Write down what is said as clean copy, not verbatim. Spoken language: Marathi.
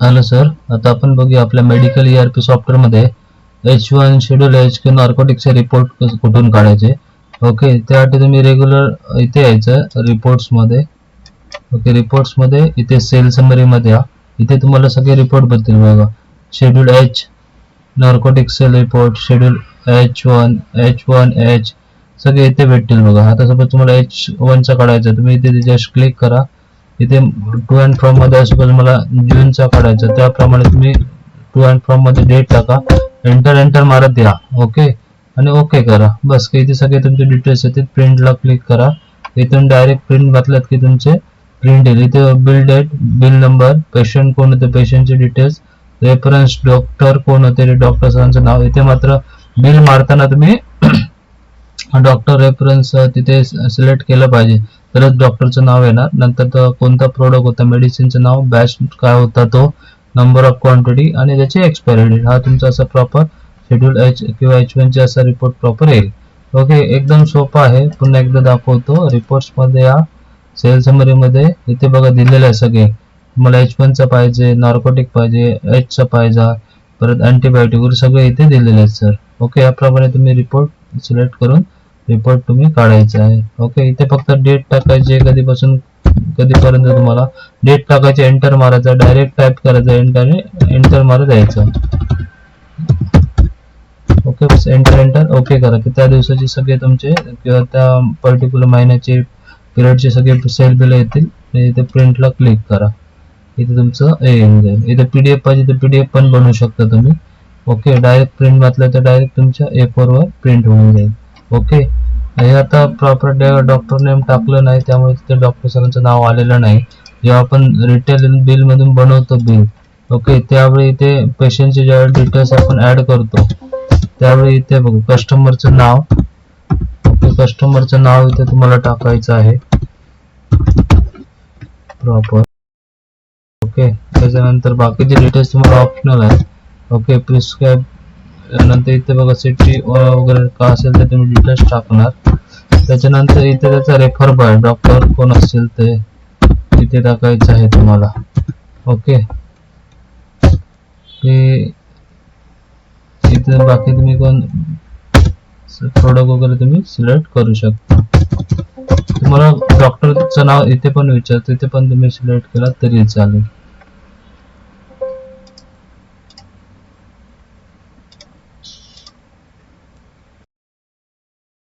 हॅलो सर, आता आपण बघूया आपल्या मेडिकल ERP सॉफ्टवेअर मध्ये H1 शेड्यूल H किंवा नार्कोटिक्सचे रिपोर्ट कुठून काढायचे. ओके, त्यासाठी तुम्ही रेग्युलर इथे यायचं रिपोर्ट्स मध्ये. ओके, रिपोर्ट्स मध्ये इथे सेल समरी मध्ये या. इथे तुम्हाला सगळे रिपोर्ट भेटतील बघा. Schedule H narcotics cell report, schedule H1H सगळे इथे भेटतील बघा. आता सपोज तुम्हाला H1 चा काढायचा, तुम्ही इथे जस्ट क्लिक करा. इथे टू अँड फ्रॉम मध्ये सपोज मला जूनचा काढायचा, त्याप्रमाणे तुम्ही टू अँड फ्रॉम मध्ये डेट टाका, एंटर मारत या. ओके, आणि ओके करा. बस इथे सगळे तुमचे डिटेल्स येतील. प्रिंटला क्लिक करा. इथून डायरेक्ट प्रिंट घातल्यात की तुमचे प्रिंट येईल. इथे bill date, bill number, patient कोण होते, पेशंटचे डिटेल्स, रेफरन्स डॉक्टर कोण होते, डॉक्टर सरांचं नाव. इथे मात्र बिल मारताना तुम्ही डॉक्टर रेफरन्स तिथे सिलेक्ट केलं पाहिजे, तरच डॉक्टरचं नाव येणार. नंतर कोणता प्रोडक्ट होता, मेडिसिनचं नाव, बॅच काय होता तो, नंबर ऑफ क्वांटिटी आणि त्याची एक्सपायरी डेट. हा तुमचा असा प्रॉपर शेड्यूल H किंवा H1 चे असा रिपोर्ट प्रॉपर येईल. ओके, एकदम सोपा आहे. पुन्हा एकदा दाखवतो. रिपोर्ट्स मध्ये या, सेल समरी मध्ये इथे बघा दिलेलं आहे सगळे. तुम्हाला H1 चा पाहिजे, नार्कोटिक पाहिजे, H चा पाहिजे, परत अँटीबायोटिक वगैरे सगळे इथे दिलेले आहेत सर. ओके, याप्रमाणे तुम्ही रिपोर्ट सिलेक्ट करून रिपोर्ट तुम्ही काढायचा आहे. ओके, इथे फक्त डेट टाकायची, कधीपासून कधीपर्यंत तुम्हाला डेट टाकायची, एंटर मारायचा, डायरेक्ट टाइप करायचं, एंटर मारत जायचं. ओके, बस एंटर ओके करा की त्या दिवसाचे सगळे तुमचे किंवा त्या पर्टिक्युलर महिन्याचे पिरियडचे सगळे सेल बिल येतील. इथे प्रिंटला क्लिक करा. इथे तुमचं येऊन जाईल. इथे PDF पाहिजे तर PDF पण बनवू शकता तुम्ही. ओके, डायरेक्ट प्रिंट घातलं तर डायरेक्ट तुमच्या A4 वर प्रिंट होऊन जाईल. ओके, हे आता प्रॉपर डॉक्टर नेम टाकलं नाही, त्यामुळे तिथे डॉक्टर सरांचं नाव आलेलं नाही. जेव्हा आपण रिटेल बिल मधून बनवतो बिल, ओके, त्यावेळी इथे पेशंटचे ज्या डिटेल्स आपण ऍड करतो, त्यावेळी इथे बघू कस्टमरचं नाव. ओके, कस्टमरचं नाव इथे तुम्हाला टाकायचं आहे प्रॉपर. ओके, त्याच्यानंतर बाकीचे डिटेल्स तुम्हाला ऑप्शनल आहे. ओके, प्रिस्क्राइब, नंतर इथे बघा सिटी वगैरे का असेल तर तुम्ही डिटेल्स टाकणार. त्याच्यानंतर इथे त्याचा रेफर बाय डॉक्टर कोण असेल ते इथे टाकायचं आहे तुम्हाला. ओके, इथे बाकी तुम्ही कोण प्रोडक्ट वगैरे तुम्ही सिलेक्ट करू शकता. तुम्हाला डॉक्टरचं नाव इथे पण विचारतो, इथे पण तुम्ही सिलेक्ट केला तरी चालेल.